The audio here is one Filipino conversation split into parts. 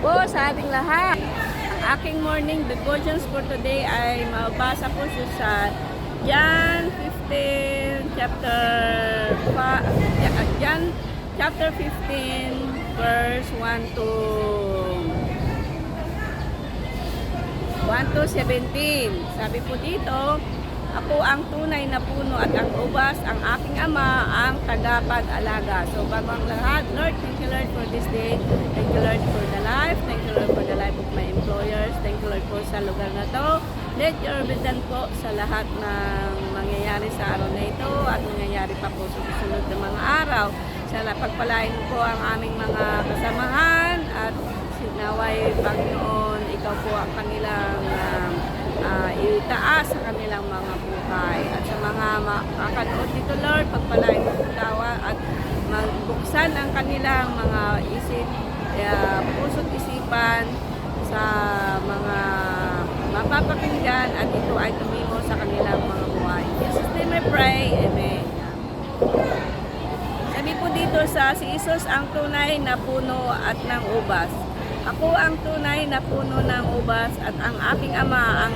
po sa ating lahat. Ang aking morning devotions for today ay mabasa po siya sa John 15 chapter 15 verse 1 to 17. Sabi po dito, ako ang tunay na puno at ang ubas, ang aking ama, ang tagapag-alaga. So, bago ang lahat, Lord, thank you Lord for this day. Thank you Lord for the life. Thank you Lord for the life of my employers. Thank you Lord po sa lugar na to. Let your evidence po sa lahat ng mangyayari sa araw na ito at mangyayari pa po sa susunod na mga araw. Sana pagpalain po ang aming mga kasamahan at sinaway, Panginoon, ikaw po ang kanilang itaas sa kanilang mga buhay. At sa mga makakanood dito, Lord, pagpalain mo tawa at magbuksan ang kanilang mga isip, puso't isipan sa mga mapapakinggan at ito ay tumimo sa kanilang mga buhay. In Jesus' name I pray. Amen. Sabi po dito sa si Jesus ang tunay na puno at ng ubas. Ako ang tunay na puno ng ubas at ang aking ama ang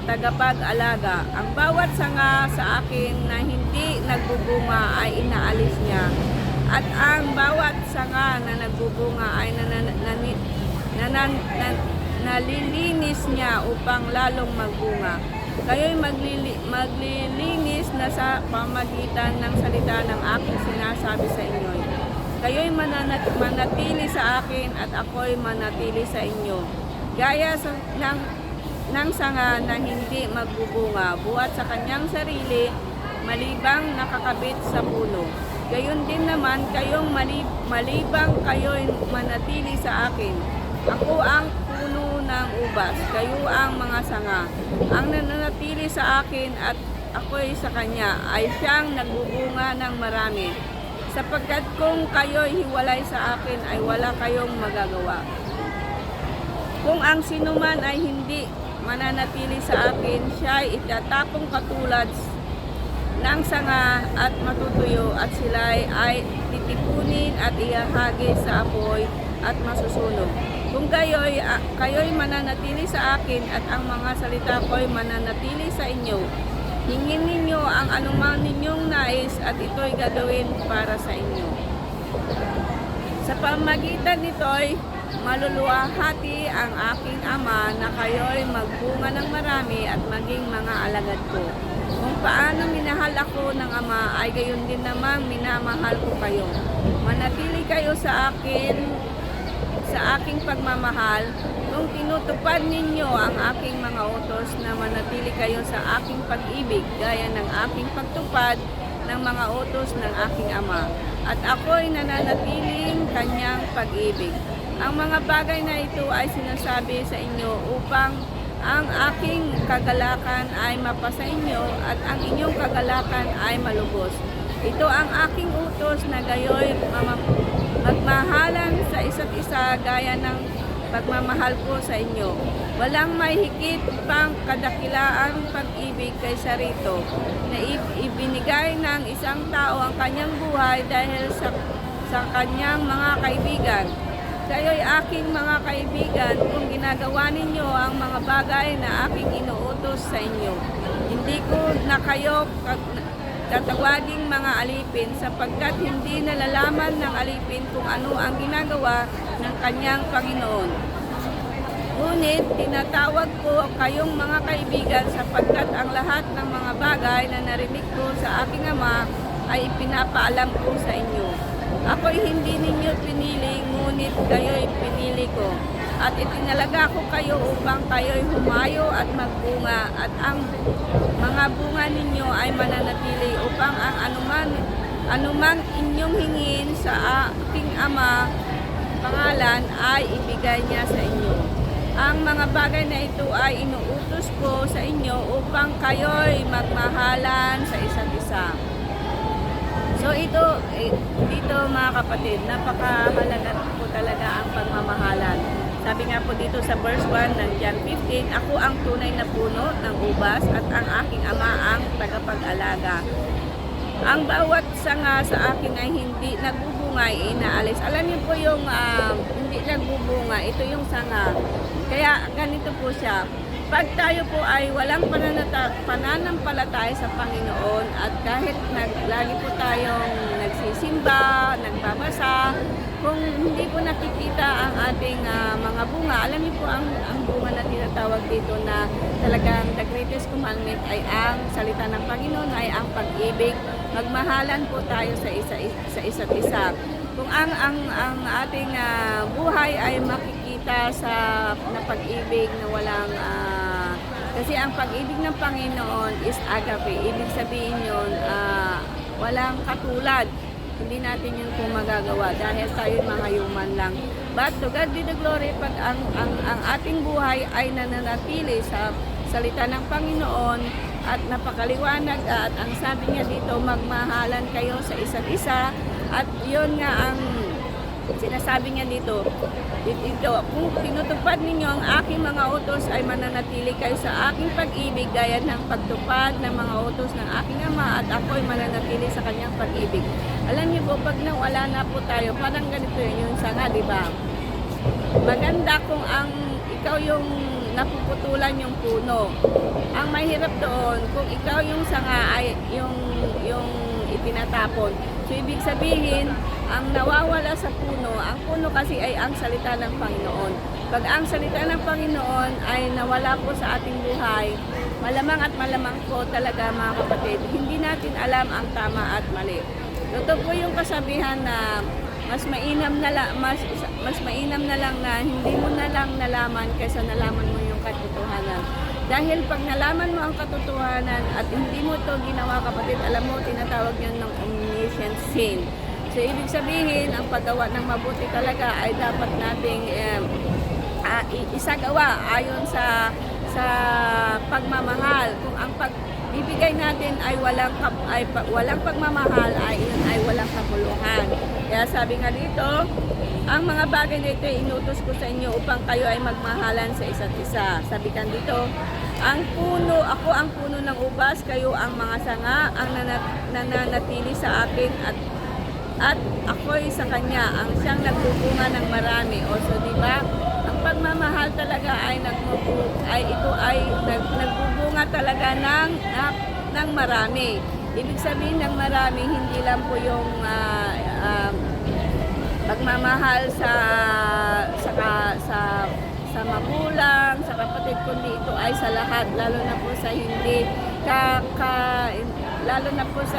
tagapag-alaga. Ang bawat sanga sa akin na hindi nagbubunga ay inaalis niya. At ang bawat sanga na nagbubunga ay nalilinis niya upang lalong magbunga. Kayo'y maglilinis na sa pamagitan ng salita ng aking sinasabi sa inyo. Kayo'y manatili sa akin at ako'y manatili sa inyo. Gaya ng sanga na hindi magbubunga, buhat sa kanyang sarili, malibang nakakabit sa puno. Gayon din naman kayong malibang kayo'y manatili sa akin. Ako ang puno ng ubas, kayo ang mga sanga. Ang nananatili sa akin at ako'y sa kanya ay siyang nagbubunga ng marami. Sapagkat kung kayo'y hiwalay sa akin ay wala kayong magagawa. Kung ang sinuman ay hindi mananatili sa akin, siya ay itatapong katulad ng sanga at matutuyo at sila ay titipunin at ihahagi sa apoy at masusunog. Kung kayo'y mananatili sa akin at ang mga salita ko'y mananatili sa inyo, hingin ninyo ang anumang ninyong nais at ito'y gagawin para sa inyo. Sa pamagitan nito'y maluluwahati ang aking ama na kayo'y magbunga ng marami at maging mga alagad ko. Kung paano minahal ako ng ama ay gayon din namang minamahal ko kayo. Manatili kayo sa aking pagmamahal, kung tinutupad ninyo ang aking mga utos na manatili kayo sa aking pag-ibig, gaya ng aking pagtupad ng mga utos ng aking ama, at ako'y nananatiling kanyang pag-ibig. Ang mga bagay na ito ay sinasabi sa inyo upang ang aking kagalakan ay mapasa inyo at ang inyong kagalakan ay malubos. Ito ang aking utos na gayo'y magmahalan sa isa't isa gaya ng pagmamahal ko sa inyo. Walang may higit pang kadakilaang pag-ibig kaysa rito na ibinigay ng isang tao ang kanyang buhay dahil sa kanyang mga kaibigan. Kayo'y aking mga kaibigan kung ginagawa ninyo ang mga bagay na aking inuutos sa inyo. Hindi ko na kayo tatawaging mga alipin sapagkat hindi nalalaman ng alipin kung ano ang ginagawa ng kanyang Panginoon. Ngunit tinatawag ko kayong mga kaibigan sapagkat ang lahat ng mga bagay na narinig ko sa aking ama ay ipinapaalam ko sa inyo. Ako'y hindi ninyo pinili, ngunit kayo'y pinili ko. At itinalaga ko kayo upang kayo'y humayo at magbunga at ang mga bunga ninyo ay mananatili upang ang anumang inyong hingin sa aking ama pangalan ay ibigay niya sa inyo. Ang mga bagay na ito ay inuutos ko sa inyo upang kayo'y magmahalan sa isa't isa. So dito mga kapatid, napakahalaga po talaga ang pagmamahalan. Sabi nga po dito sa verse 1 ng John 15, ako ang tunay na puno ng ubas at ang aking ama ang tagapag-alaga. Ang bawat sanga sa akin ay hindi nagbubunga ay inaalis. Alam niyo po yung hindi nagbubunga, ito yung sanga. Kaya ganito po siya. Pag tayo po ay walang pananampalataya sa Panginoon at kahit lagi po tayong nagsisimba, nagbabasa, kung hindi po nakikita ang ating mga bunga, alam niyo po ang bunga na tinatawag dito na talagang the greatest commandment ay ang salita ng Panginoon, ay ang pag-ibig. Magmahalan po tayo sa isa't isa. Kung ang ating buhay ay makikita sa na pag-ibig na walang kasi ang pag-ibig ng Panginoon is agape. Ibig sabihin yun, walang katulad. Hindi natin yun po magagawa dahil tayo mga human lang. But to God be the glory pag ang ating buhay ay nananatili sa salita ng Panginoon at napakaliwanag at ang sabi niya dito, magmahalan kayo sa isa't isa at yun nga ang sinasabi niya dito, kung tinutupad ninyo ang aking mga utos ay mananatili kayo sa aking pag-ibig gaya ng pagtupad ng mga utos ng aking ama at ako ay mananatili sa kanyang pag-ibig. Alam niyo po, pag nawala na po tayo, parang ganito yun yung sanga, di ba? Maganda kung ikaw yung napuputulan yung puno. Ang mahirap doon, kung ikaw yung sanga ay yung itinatapon. So, ibig sabihin, ang nawawala sa puno, ang puno kasi ay ang salita ng Panginoon. Pag ang salita ng Panginoon ay nawala po sa ating buhay, malamang at malamang po talaga mga kapatid, hindi natin alam ang tama at mali. Totoo po yung kasabihan na mas mainam na lang na hindi mo na lang nalaman kaysa nalaman mo yung katotohanan. Dahil pag nalaman mo ang katotohanan at hindi mo to ginawa kapatid, alam mo, tinatawag yun ng omniscient sin. So, ibig sabihin, ang paggawa ng mabuti talaga ay dapat nating isagawa ayon sa pagmamahal. Kung ang pagbibigay natin ay walang pagmamahal, yun ay walang kapuluhan. Kaya sabi nga dito, ang mga bagay dito inutos ko sa inyo upang kayo ay magmahalan sa isa't isa. Sabitan dito, ako ang puno ng ubas, kayo ang mga sanga, ang nananatili sa akin at ako'y sa kanya, ang siyang nagbubunga ng marami. O so, di ba? Ang pagmamahal talaga ay nagbubunga talaga ng marami. Ibig sabihin ng marami, hindi lang po yung pagmamahal sa magulang, sa kapatid, kundi ito ay sa lahat, lalo na po sa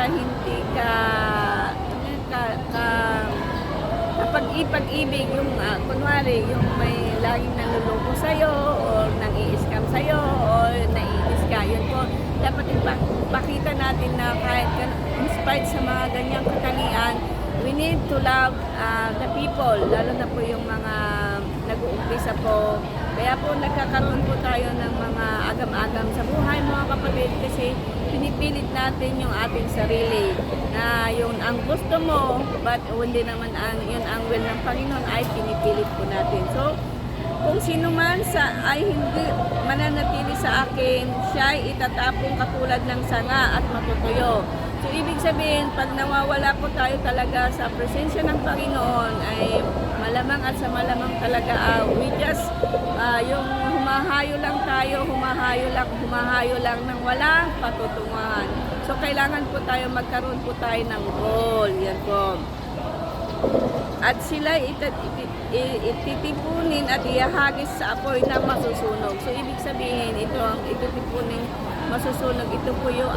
hindi pag-ibig, yung kunwari, yung may laging nanluloko sa'yo o nang-i-scam sa'yo o naiinis ka, yun po, dapat ipakita natin na kahit in spite sa mga ganyang katangian, we need to love the people, lalo na po yung mga nag-uumpisa po. Kaya po nagkakaroon po tayo ng mga agam-agam sa buhay mga kapatid kasi pinipilit natin yung ating sarili na yun ang gusto mo but hindi naman yun ang will ng Panginoon ay pinipilit po natin. So, kung sino man ay hindi mananatili sa akin, siya ay itatapong katulad ng sanga at matutuyo. So, ibig sabihin, pag nawawala po tayo talaga sa presensya ng Panginoon, ay malamang at sa malamang talaga, we just, yung humahayo lang tayo, humahayo lang ng walang patutunguhan. So, kailangan po tayo, magkaroon po tayo ng goal. Yan po. At sila ititipunin at ihahagis sa apoy na masusunog. So, ibig sabihin, ito ang ititipunin masusunog. Ito po yung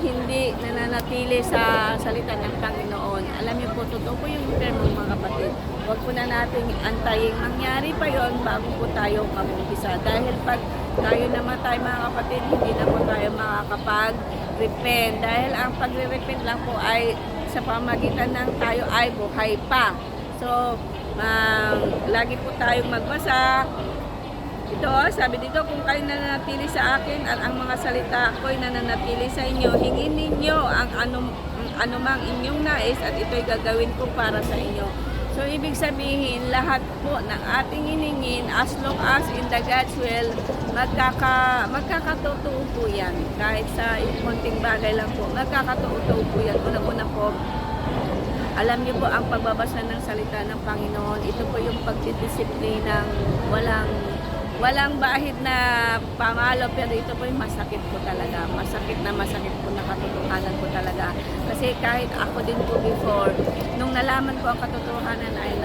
hindi nananatili sa salita ng Panginoon. Alam niyo po, totoo po yung termo mga kapatid. Huwag po na natin antayin mangyari pa yon bago po tayo mag-umpisa. Dahil pag tayo namatay mga kapatid, hindi na po tayo makakapag-repent. Dahil ang pagre-repent lang po ay sa pamagitan ng tayo ay buhay pa. So, lagi po tayong magbasa. Ito, sabi dito, kung kayo nananatili sa akin at ang mga salita ko'y nananatili sa inyo, hingin ninyo ang anumang inyong nais at ito'y gagawin ko para sa inyo. So, ibig sabihin, lahat po ng ating hiningin, as long as in the God's will, magkakatotoo po yan. Kahit sa konting bagay lang po, magkakatotoo po yan. Una-una po, alam niyo po, ang pagbabasa ng salita ng Panginoon, ito po yung pagdidisiplinang walang bahid na pamalo, pero ito po yung masakit po talaga. Masakit na katotohanan po talaga. Kasi kahit ako din po before, nung nalaman ko ang katotohanan ay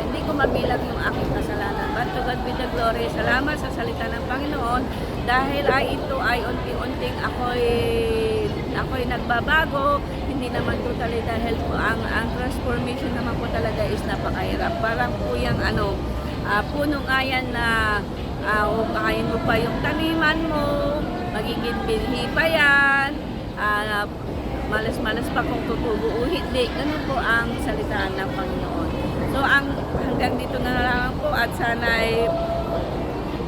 hindi ko mabilang yung aking kasalanan. But to God be the glory. Salamat sa salita ng Panginoon dahil ito ay unting-unting ako'y nagbabago. Hindi naman totally dahil po ang transformation naman po talaga is napakahirap. Parang po yung punong ayan na kakain mo pa yung taniman mo, magiging binhi pa yan, malas-malas pa kung tutubo o hindi. Ganun po ang salitaan ng Panginoon. So, hanggang dito na lang po at sana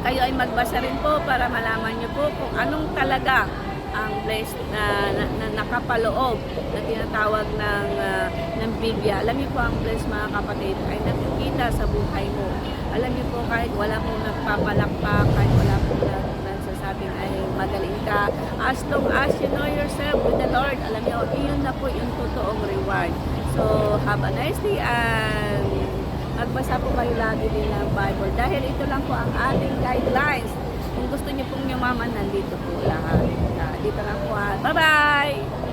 kayo ay magbasa rin po para malaman nyo po kung anong talaga ang blessed na nakapaloob na tinatawag ng Biblia. Alam niyo po, ang blessed, mga kapatid, ay nakikita sa buhay mo. Alam niyo po, kahit wala pong nagpapalakpak, kahit wala pong nagsasabing ay magaling ka, as long as you know yourself with the Lord, alam niyo, iyon na po yung totoong reward. So, have a nice day and magbasa po kayo lagi din ng Bible dahil ito lang po ang ating guidelines. Kung gusto niyo pong yumaman, nandito po lahat. Dito lang po. Bye-bye!